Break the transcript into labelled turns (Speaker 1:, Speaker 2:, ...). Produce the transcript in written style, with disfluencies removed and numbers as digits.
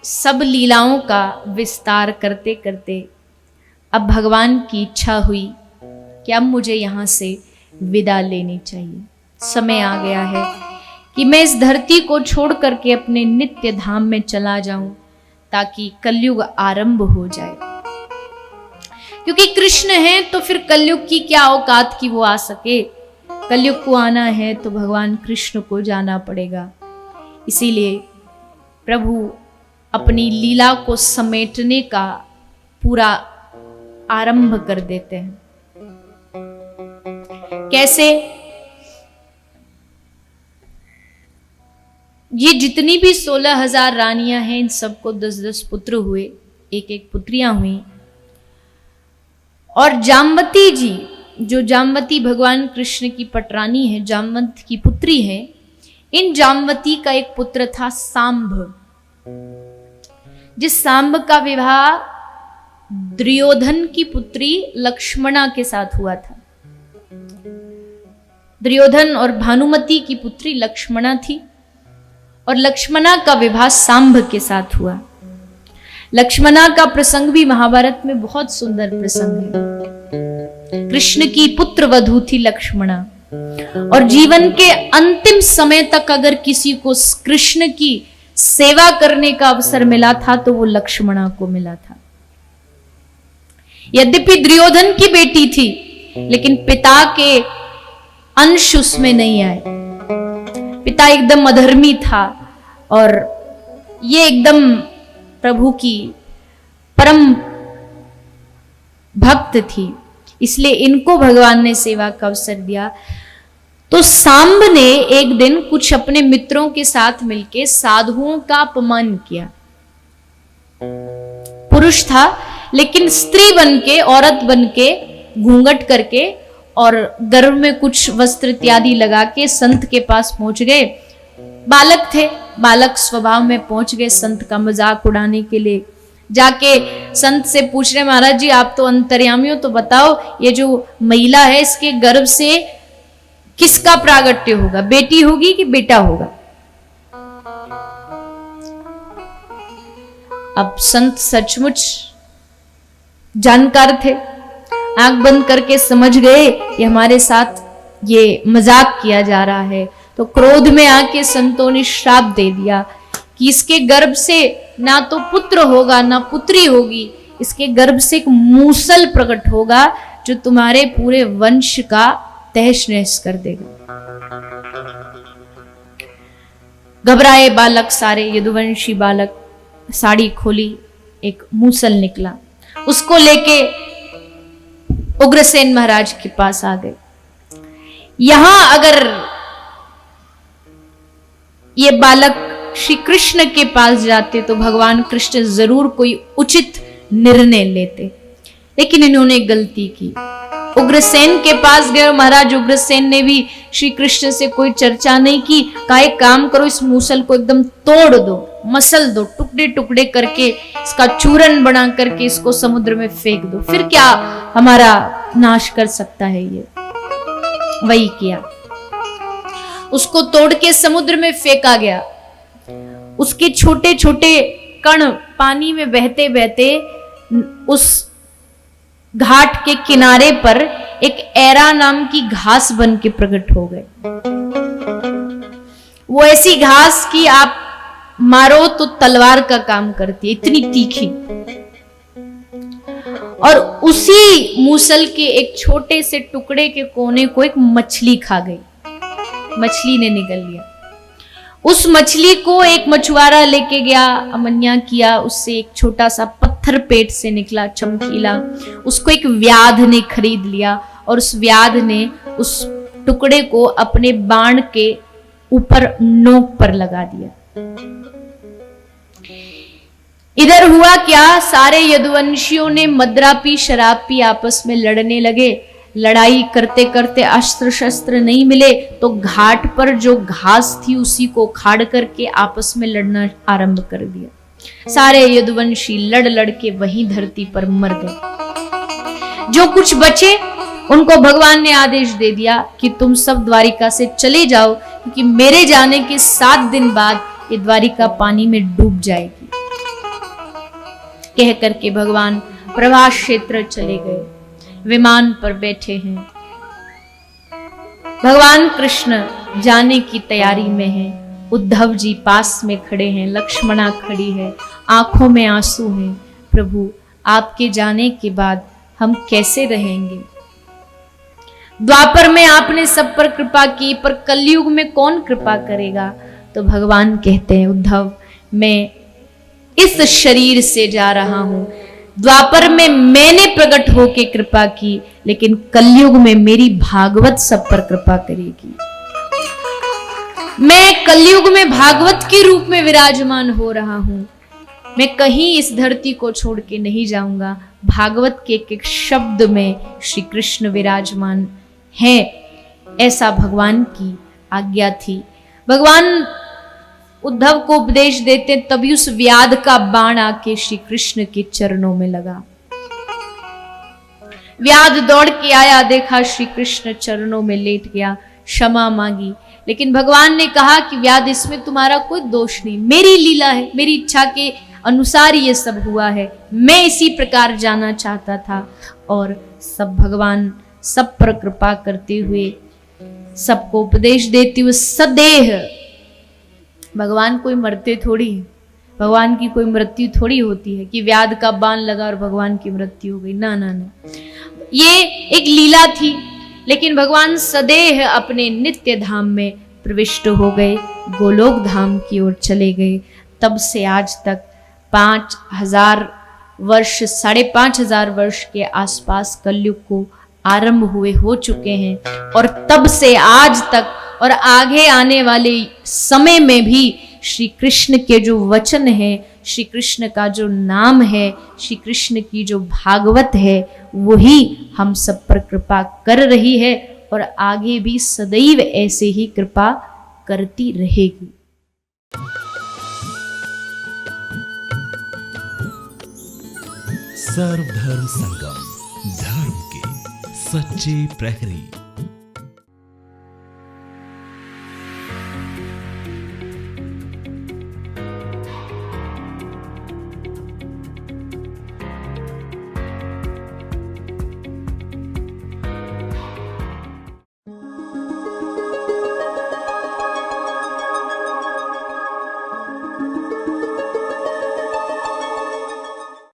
Speaker 1: सब लीलाओं का विस्तार करते करते अब भगवान की इच्छा हुई कि अब मुझे यहाँ से विदा लेनी चाहिए। समय आ गया है कि मैं इस धरती को छोड़ करके अपने नित्य धाम में चला जाऊं ताकि कलयुग आरंभ हो जाए। क्योंकि कृष्ण है तो फिर कलयुग की क्या औकात की वो आ सके। कलयुग को आना है तो भगवान कृष्ण को जाना पड़ेगा। इसीलिए प्रभु अपनी लीला को समेटने का पूरा आरंभ कर देते हैं। कैसे? ये जितनी भी 16,000 रानियां हैं, इन सबको 10-10 पुत्र हुए, एक एक पुत्रियां हुई। और जामवती जी, जो जामवती भगवान कृष्ण की पटरानी है, जामवंत की पुत्री है, इन जामवती का एक पुत्र था सांब, जिस सांब का विवाह दुर्योधन की पुत्री लक्ष्मणा के साथ हुआ था। दुर्योधन और भानुमति की पुत्री लक्ष्मणा थी और लक्ष्मणा का विवाह सांब के साथ हुआ। लक्ष्मणा का प्रसंग भी महाभारत में बहुत सुंदर प्रसंग है। कृष्ण की पुत्र वधू थी लक्ष्मणा, और जीवन के अंतिम समय तक अगर किसी को कृष्ण की सेवा करने का अवसर मिला था तो वो लक्ष्मणा को मिला था। यद्यपि दुर्योधन की बेटी थी, लेकिन पिता के अंश उसमें नहीं आए। पिता एकदम अधर्मी था और ये एकदम प्रभु की परम भक्त थी, इसलिए इनको भगवान ने सेवा का अवसर दिया। तो सांब ने एक दिन कुछ अपने मित्रों के साथ मिलकर साधुओं का अपमान किया। पुरुष था लेकिन स्त्री बनके, औरत बनके, घूंघट करके और गर्भ में कुछ वस्त्र इत्यादि लगा के संत के पास पहुंच गए। बालक थे, बालक स्वभाव में पहुंच गए संत का मजाक उड़ाने के लिए। जाके संत से पूछ रहे, महाराज जी आप तो अंतर्यामी हो, तो बताओ ये जो महिला है इसके गर्भ से किसका प्रागट्य होगा, बेटी होगी कि बेटा होगा? अब संत सचमुच जानकार थे, आंख बंद करके समझ गए कि हमारे साथ ये मजाक किया जा रहा है। तो क्रोध में आके संतों ने श्राप दे दिया कि इसके गर्भ से ना तो पुत्र होगा ना पुत्री होगी, इसके गर्भ से एक मूसल प्रकट होगा जो तुम्हारे पूरे वंश का तहस नहस कर देगा। घबराए बालक सारे, यदुवंशी बालक, साड़ी खोली, एक मूसल निकला, उसको लेके उग्रसेन महाराज के पास आ गए। यहां अगर ये बालक श्री कृष्ण के पास जाते तो भगवान कृष्ण जरूर कोई उचित निर्णय लेते, लेकिन इन्होंने गलती की। उग्रसेन के पास गए, महाराज उग्रसेन ने भी श्री कृष्ण से कोई चर्चा नहीं की। कहा एक काम करो, इस मूसल को एकदम तोड़ दो, मसल दो, टुकड़े टुकड़े करके इसका चूरन बना करके इसको समुद्र में फेंक दो, फिर क्या हमारा नाश कर सकता है ये। वही किया, उसको तोड़ के समुद्र में फेंका गया। उसके छोटे छोटे कण पानी में बहते बहते उस घाट के किनारे पर एक एरा नाम की घास बन के प्रकट हो गए। वो ऐसी घास की आप मारो तो तलवार का काम करती है, इतनी तीखी। और उसी मूसल के एक छोटे से टुकड़े के कोने को एक मछली खा गई। मछली ने निगल लिया। उस मछली को एक मछुआरा लेके गया, अमन्या किया, उससे एक छोटा सा पत्थर पेट से निकला चमकीला, उसको एक व्याध ने खरीद लिया और उस व्याध ने उस टुकड़े को अपने बाण के ऊपर नोक पर लगा दिया। इधर हुआ क्या, सारे यदुवंशियों ने मदरा पी, शराब पी, आपस में लड़ने लगे। लड़ाई करते करते अस्त्र शस्त्र नहीं मिले तो घाट पर जो घास थी उसी को खाड़ करके आपस में लड़ना आरंभ कर दिया। सारे यदुवंशी लड़ लड़ के वहीं धरती पर मर गए। जो कुछ बचे उनको भगवान ने आदेश दे दिया कि तुम सब द्वारिका से चले जाओ, क्योंकि मेरे जाने के 7 दिन बाद ये द्वारिका पानी में डूब जाएगी। कह करके भगवान प्रभास क्षेत्र चले गए, विमान पर बैठे हैं। भगवान कृष्ण जाने की तैयारी में हैं। उद्धव जी पास में खड़े हैं, लक्ष्मणा खड़ी है, आंखों में आंसू हैं। प्रभु, आपके जाने के बाद हम कैसे रहेंगे? द्वापर में आपने सब पर कृपा की, पर कलयुग में कौन कृपा करेगा? तो भगवान कहते हैं, उद्धव, मैं इस शरीर से जा रहा हूं। द्वापर में मैंने प्रकट होके कृपा की, लेकिन कलयुग में मेरी भागवत सब पर कृपा करेगी। मैं कलयुग में भागवत के रूप में विराजमान हो रहा हूं। मैं कहीं इस धरती को छोड़ के नहीं जाऊंगा। भागवत के एक एक शब्द में श्री कृष्ण विराजमान है, ऐसा भगवान की आज्ञा थी। भगवान उद्धव को उपदेश देते, तभी उस व्याध का बाण आके श्री कृष्ण के चरणों में लगा। व्याध दौड़ के आया, देखा श्री कृष्ण चरणों में लेट गया, क्षमा मांगी। लेकिन भगवान ने कहा कि व्याध, इसमें तुम्हारा कोई दोष नहीं, मेरी लीला है, मेरी इच्छा के अनुसार ये सब हुआ है। मैं इसी प्रकार जाना चाहता था। और सब भगवान सब पर कृपा करते हुए, सबको उपदेश देते हुए सदेह, भगवान कोई मरते थोड़ी है, भगवान की कोई मृत्यु थोड़ी होती है कि व्याध का बाण लगा और भगवान की मृत्यु हो गई। ना ना ना, ये एक लीला थी। लेकिन भगवान सदेह अपने नित्य धाम में प्रविष्ट हो गए, गोलोक धाम की ओर चले गए। तब से आज तक 5000 वर्ष, 5500 वर्ष के आसपास कलयुग को आरंभ हुए हो चुके हैं। और तब से आज तक और आगे आने वाले समय में भी श्री कृष्ण के जो वचन है, श्री कृष्ण का जो नाम है, श्री कृष्ण की जो भागवत है, वही हम सब पर कृपा कर रही है और आगे भी सदैव ऐसे ही कृपा करती रहेगी।
Speaker 2: सर्वधर्म संगम, धर्म के सच्चे प्रहरी।